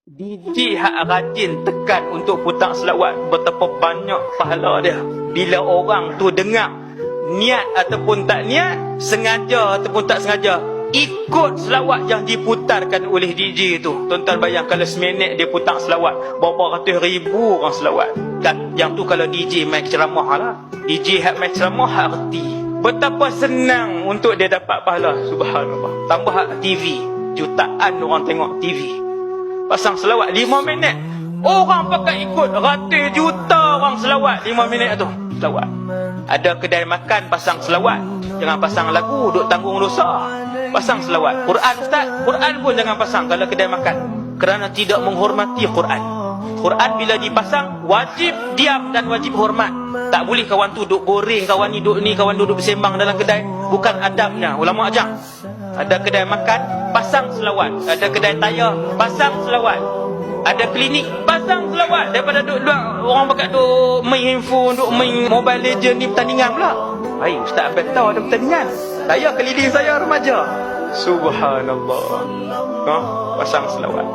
DJ hak rajin tekan untuk putar selawat, betapa banyak pahala dia. Bila orang tu dengar, niat ataupun tak niat, sengaja ataupun tak sengaja, ikut selawat yang diputarkan oleh DJ tu. Tuan-tuan bayang kalau seminit dia putar selawat, berapa ratus ribu orang selawat kan? Yang tu kalau DJ main ceramah lah. DJ hak main ceramah hak reti. Betapa senang untuk dia dapat pahala. Subhanallah. Tambah hak TV, jutaan orang tengok TV, pasang selawat 5 minit, orang pakai ikut. Ratus juta orang selawat 5 minit tu selawat. Ada kedai makan pasang selawat, jangan pasang lagu duk tanggung dosa. Pasang selawat. Quran ustaz, Quran pun jangan pasang kalau kedai makan, kerana tidak menghormati Quran. Quran bila dipasang wajib diam dan wajib hormat. Tak boleh kawan tu duk goreng, kawan ni duk ni, kawan duduk bersembang dalam kedai. Bukan adabnya. Ulama ajar. Ada kedai makan, pasang selawat. Ada kedai tayar, pasang selawat. Ada klinik, pasang selawat. Daripada duduk orang pakai duk main handphone, duk main Mobile Legend ni pertandingan pula. Hai, Ustaz Abel tahu ada pertandingan. Saya keliling saya remaja. Subhanallah. Pasang selawat.